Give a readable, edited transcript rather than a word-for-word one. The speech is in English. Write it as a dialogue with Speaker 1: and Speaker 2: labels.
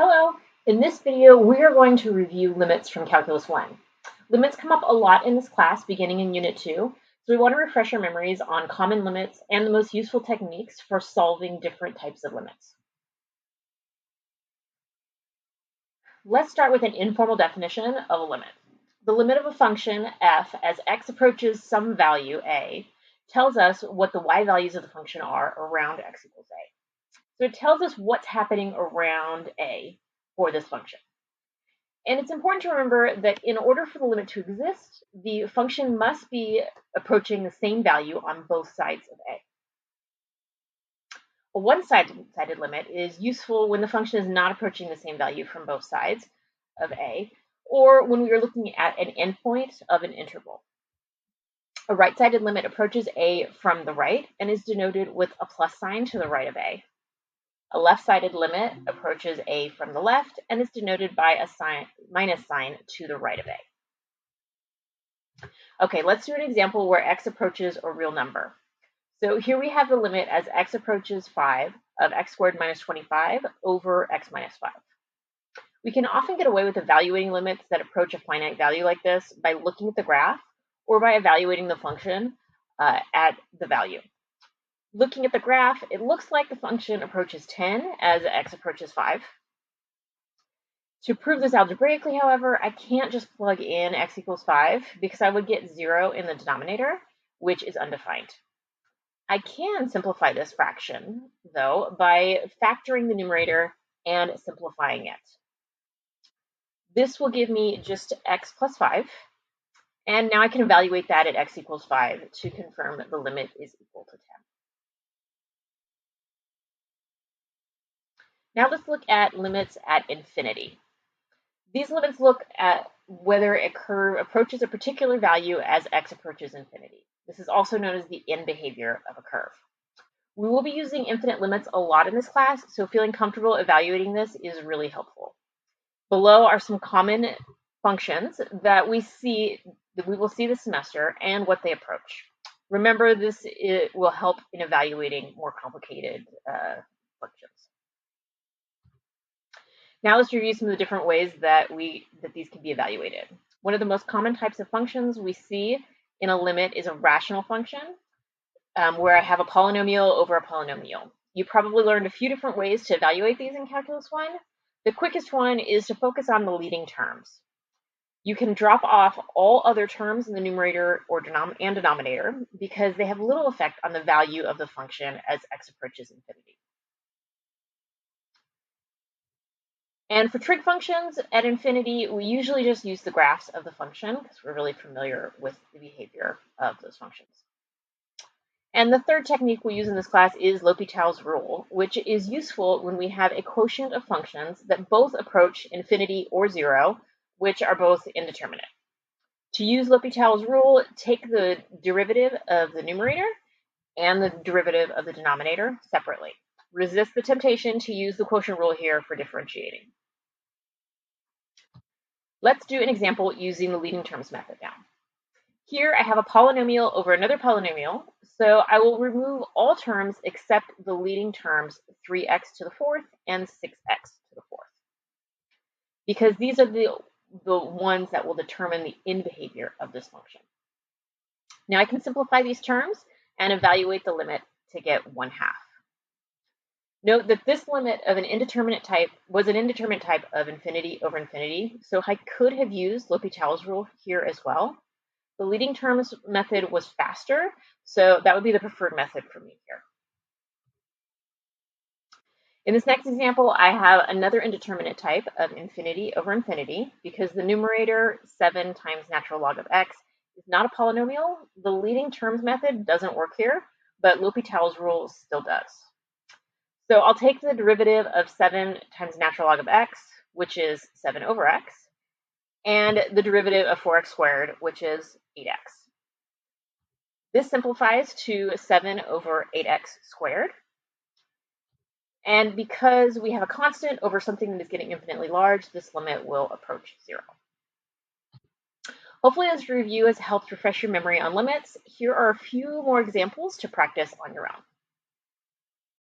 Speaker 1: Hello! In this video, we are going to review limits from Calculus 1. Limits come up a lot in this class beginning in Unit 2, so we want to refresh our memories on common limits and the most useful techniques for solving different types of limits. Let's start with an informal definition of a limit. The limit of a function f as x approaches some value a tells us what the y values of the function are around x equals a. So it tells us what's happening around a for this function. And it's important to remember that in order for the limit to exist, the function must be approaching the same value on both sides of a. A one-sided limit is useful when the function is not approaching the same value from both sides of a, or when we are looking at an endpoint of an interval. A right-sided limit approaches a from the right and is denoted with a plus sign to the right of a. A left-sided limit approaches a from the left and is denoted by a minus sign to the right of a. Okay, let's do an example where x approaches a real number. So here we have the limit as x approaches 5 of x squared minus 25 over x minus 5. We can often get away with evaluating limits that approach a finite value like this by looking at the graph or by evaluating the function at the value. Looking at the graph, it looks like the function approaches 10 as x approaches 5. To prove this algebraically, however, I can't just plug in x equals 5 because I would get 0 in the denominator, which is undefined. I can simplify this fraction, though, by factoring the numerator and simplifying it. This will give me just x plus 5, and now I can evaluate that at x equals 5 to confirm that the limit is equal to 10. Now let's look at limits at infinity. These limits look at whether a curve approaches a particular value as x approaches infinity. This is also known as the end behavior of a curve. We will be using infinite limits a lot in this class, so feeling comfortable evaluating this is really helpful. Below are some common functions that we will see this semester and what they approach. Remember, this will help in evaluating more complicated functions. Now let's review some of the different ways that these can be evaluated. One of the most common types of functions we see in a limit is a rational function, where I have a polynomial over a polynomial. You probably learned a few different ways to evaluate these in Calculus 1. The quickest one is to focus on the leading terms. You can drop off all other terms in the numerator and denominator because they have little effect on the value of the function as x approaches infinity. And for trig functions at infinity, we usually just use the graphs of the function because we're really familiar with the behavior of those functions. And the third technique we use in this class is L'Hopital's rule, which is useful when we have a quotient of functions that both approach infinity or 0, which are both indeterminate. To use L'Hopital's rule, take the derivative of the numerator and the derivative of the denominator separately. Resist the temptation to use the quotient rule here for differentiating. Let's do an example using the leading terms method now. Here I have a polynomial over another polynomial, so I will remove all terms except the leading terms 3x to the fourth and 6x to the fourth, because these are the ones that will determine the end behavior of this function. Now I can simplify these terms and evaluate the limit to get 1/2. Note that this limit of an indeterminate type was an indeterminate type of infinity over infinity, so I could have used L'Hopital's rule here as well. The leading terms method was faster, so that would be the preferred method for me here. In this next example, I have another indeterminate type of infinity over infinity because the numerator 7 times natural log of x is not a polynomial. The leading terms method doesn't work here, but L'Hopital's rule still does. So I'll take the derivative of 7 times natural log of x, which is 7 over x, and the derivative of 4x squared, which is 8x. This simplifies to 7 over 8x squared. And because we have a constant over something that is getting infinitely large, this limit will approach 0. Hopefully this review has helped refresh your memory on limits. Here are a few more examples to practice on your own.